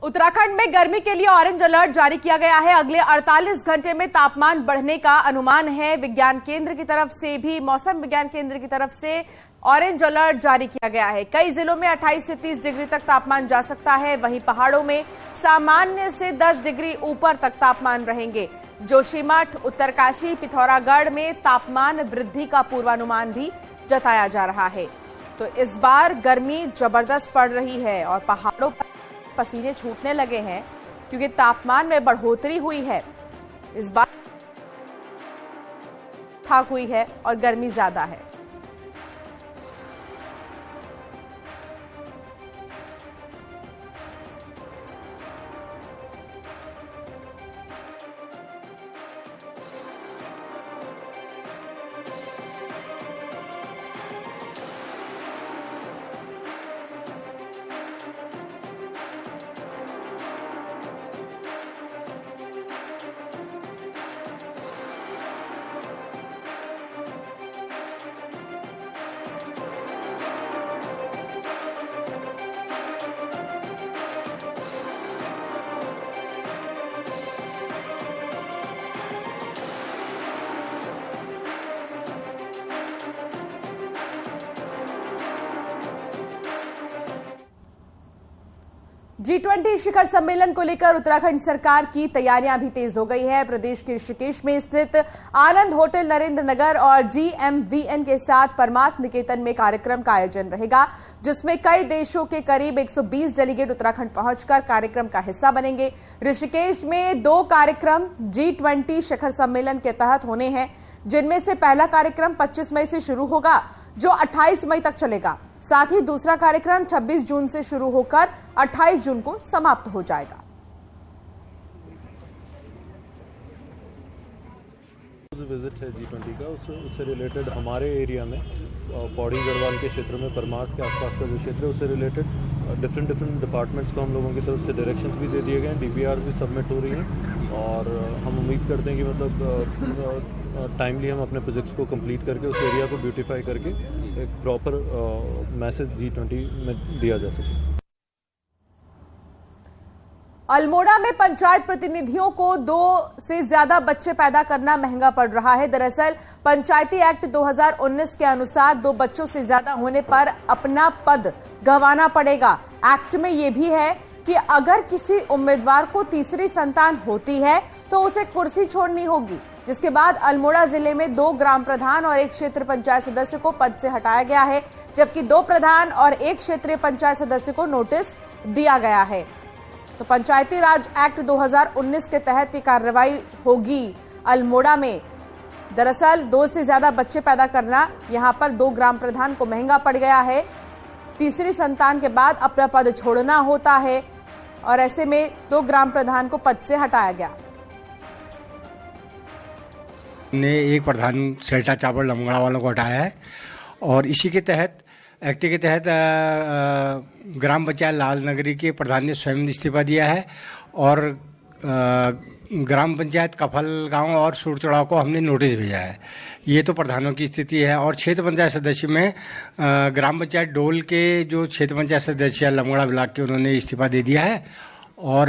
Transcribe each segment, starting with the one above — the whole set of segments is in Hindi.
उत्तराखंड में गर्मी के लिए ऑरेंज अलर्ट जारी किया गया है। अगले 48 घंटे में तापमान बढ़ने का अनुमान है। विज्ञान केंद्र की तरफ से भी, मौसम विज्ञान केंद्र की तरफ से ऑरेंज अलर्ट जारी किया गया है। कई जिलों में 28 से 30 डिग्री तक तापमान जा सकता है। वहीं पहाड़ों में सामान्य से 10 डिग्री ऊपर तक तापमान रहेंगे। जोशीमठ, उत्तरकाशी, पिथौरागढ़ में तापमान वृद्धि का पूर्वानुमान भी जताया जा रहा है। तो इस बार गर्मी जबरदस्त पड़ रही है और पहाड़ों पर पसीने छूटने लगे हैं क्योंकि तापमान में बढ़ोतरी हुई है। इस बार ठाक हुई है और गर्मी ज्यादा है। G20 शिखर सम्मेलन को लेकर उत्तराखंड सरकार की तैयारियां भी तेज हो गई है। प्रदेश के ऋषिकेश में स्थित आनंद होटल नरेंद्र नगर और GMVN के साथ परमार्थ निकेतन में कार्यक्रम का आयोजन रहेगा, जिसमें कई देशों के करीब 120 डेलीगेट उत्तराखंड पहुंचकर कार्यक्रम का हिस्सा बनेंगे। ऋषिकेश में 2 कार्यक्रम G20 शिखर सम्मेलन के तहत होने हैं, जिनमें से पहला कार्यक्रम 25 मई से शुरू होगा, जो 28 मई तक चलेगा। साथ ही दूसरा कार्यक्रम 26 जून से शुरू होकर 28 जून को समाप्त हो जाएगा। विजिट है G20 का, उससे रिलेटेड हमारे एरिया में पौड़ी गढ़वाल के क्षेत्र में परमार्थ के आसपास का जो क्षेत्र है उससे रिलेटेड डिफरेंट डिपार्टमेंट्स को हम लोगों की तरफ से डायरेक्शंस भी दे दिए गए हैं। DPR भी सबमिट हो रही हैं और हम उम्मीद करते हैं कि मतलब टाइमली हम अपने प्रोजेक्ट्स को कंप्लीट करके उस एरिया को ब्यूटीफाई करके एक प्रॉपर मैसेज G20 में दिया जा सके। अल्मोड़ा में पंचायत प्रतिनिधियों को 2 से ज्यादा बच्चे पैदा करना महंगा पड़ रहा है। दरअसल पंचायती एक्ट 2019 के अनुसार 2 बच्चों से ज्यादा होने पर अपना पद गंवाना पड़ेगा। एक्ट में यह भी है कि अगर किसी उम्मीदवार को तीसरी संतान होती है तो उसे कुर्सी छोड़नी होगी, जिसके बाद अल्मोड़ा जिले में 2 ग्राम प्रधान और 1 क्षेत्र पंचायत सदस्य को पद से हटाया गया है, जबकि 2 प्रधान और 1 क्षेत्रीय पंचायत सदस्य को नोटिस दिया गया है। तो पंचायती राज एक्ट 2019 के तहत ये कार्रवाई होगी अल्मोड़ा में। दरअसल 2 से ज्यादा बच्चे पैदा करना यहां पर 2 ग्राम प्रधान को महंगा पड़ गया है। तीसरी संतान के बाद अपना पद छोड़ना होता है और ऐसे में 2 ग्राम प्रधान को पद से हटाया गया। ने 1 प्रधान सेल्टा चावल लमगड़ा वालों को हटाया है और इसी के तहत एक्ट के तहत ग्राम पंचायत लाल नगरी के प्रधान ने स्वयं इस्तीफा दिया है और ग्राम पंचायत कफल गांव और सुरचड़ाव को हमने नोटिस भेजा है। ये तो प्रधानों की स्थिति है। और क्षेत्र पंचायत सदस्य में ग्राम पंचायत डोल के जो क्षेत्र पंचायत सदस्य लमगड़ा ब्लॉक के, उन्होंने इस्तीफा दे दिया है और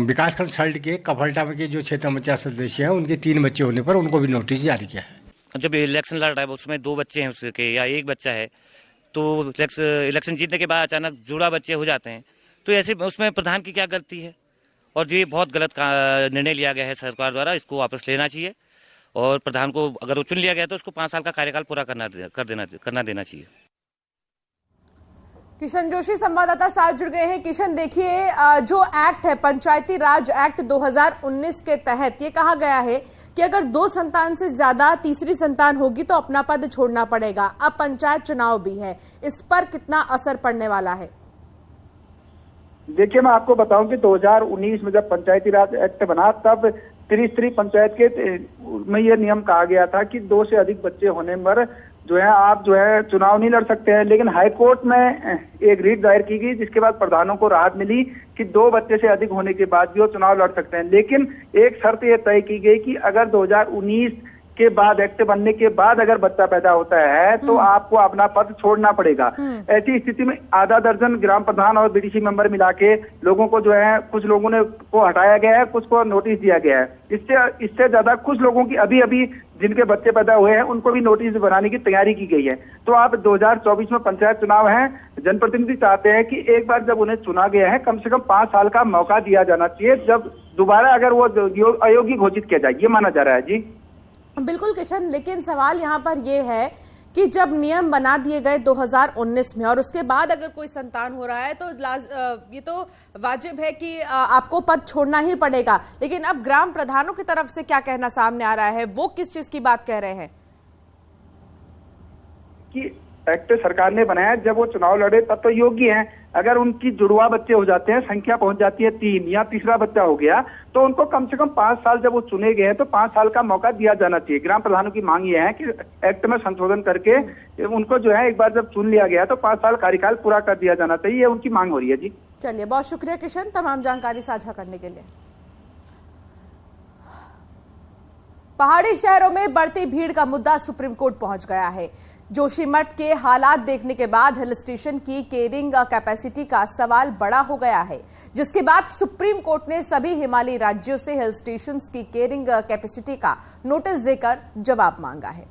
विकासखंड सल्ट के कफलटा के जो क्षेत्र पंचायत सदस्य हैं, उनके 3 बच्चे होने पर उनको भी नोटिस जारी किया है। जब इलेक्शन लड़ रहा है उसमें 2 बच्चे हैं उसके या 1 बच्चा है, तो इलेक्शन जीतने के बाद अचानक जुड़ा बच्चे हो जाते हैं, तो ऐसे उसमें प्रधान की क्या गलती है? और ये बहुत गलत निर्णय लिया गया है सरकार द्वारा। इसको वापस लेना चाहिए और प्रधान को अगर वो चुन लिया गया तो उसको 5 साल का कार्यकाल पूरा करना देना चाहिए। किशन जोशी संवाददाता साथ जुड़ गए हैं। किशन, देखिए, जो एक्ट है पंचायती राज एक्ट 2019 के तहत ये कहा गया है कि अगर 2 संतान से ज्यादा तीसरी संतान होगी तो अपना पद छोड़ना पड़ेगा। अब पंचायत चुनाव भी है, इस पर कितना असर पड़ने वाला है? देखिए, मैं आपको बताऊं कि 2019 में जब पंचायती राज एक्ट बना तब त्रिस्तरीय पंचायत के में यह नियम कहा गया था कि 2 से अधिक बच्चे होने पर जो है आप जो है चुनाव नहीं लड़ सकते हैं। लेकिन हाईकोर्ट में एक रीट दायर की गई, जिसके बाद प्रधानों को राहत मिली कि 2 बच्चे से अधिक होने के बाद भी वो चुनाव लड़ सकते हैं। लेकिन एक शर्त ये तय की गई कि अगर 2019 के बाद, एक्ट बनने के बाद अगर बच्चा पैदा होता है तो आपको अपना पद छोड़ना पड़ेगा। ऐसी स्थिति में आधा दर्जन ग्राम प्रधान और बीडीसी मेंबर मिला के लोगों को जो है, कुछ लोगों ने को हटाया गया है, कुछ को नोटिस दिया गया है। इससे ज्यादा कुछ लोगों की अभी जिनके बच्चे पैदा हुए हैं उनको भी नोटिस बनाने की तैयारी की गई है। तो आप 2024 में पंचायत चुनाव है, जनप्रतिनिधि चाहते हैं कि एक बार जब उन्हें चुना गया है कम से कम 5 साल का मौका दिया जाना चाहिए, जब दोबारा अगर वो अयोग्य घोषित किया जाए, ये माना जा रहा है। जी बिल्कुल किशन, लेकिन सवाल यहाँ पर ये है कि जब नियम बना दिए गए 2019 में और उसके बाद अगर कोई संतान हो रहा है तो ये तो वाजिब है कि आपको पद छोड़ना ही पड़ेगा। लेकिन अब ग्राम प्रधानों की तरफ से क्या कहना सामने आ रहा है, वो किस चीज की बात कह रहे हैं? कि एक्ट सरकार ने बनाया, जब वो चुनाव लड़े तब तो योग्य हैं। अगर उनकी जुड़वा बच्चे हो जाते हैं, संख्या पहुंच जाती है 3 या तीसरा बच्चा हो गया, तो उनको कम से कम 5 साल, जब वो चुने गए हैं तो 5 साल का मौका दिया जाना चाहिए। ग्राम प्रधानों की मांग ये है कि एक्ट में संशोधन करके उनको जो है एक बार जब चुन लिया गया तो 5 साल कार्यकाल पूरा कर दिया जाना चाहिए, ये उनकी मांग हो रही है। जी चलिए, बहुत शुक्रिया किशन तमाम जानकारी साझा करने के लिए। पहाड़ी शहरों में बढ़ती भीड़ का मुद्दा सुप्रीम कोर्ट पहुंच गया है। जोशीमठ के हालात देखने के बाद हिल स्टेशन की कैरिंग कैपेसिटी का सवाल बड़ा हो गया है, जिसके बाद सुप्रीम कोर्ट ने सभी हिमालयी राज्यों से हिल स्टेशंस की कैरिंग कैपेसिटी का नोटिस देकर जवाब मांगा है।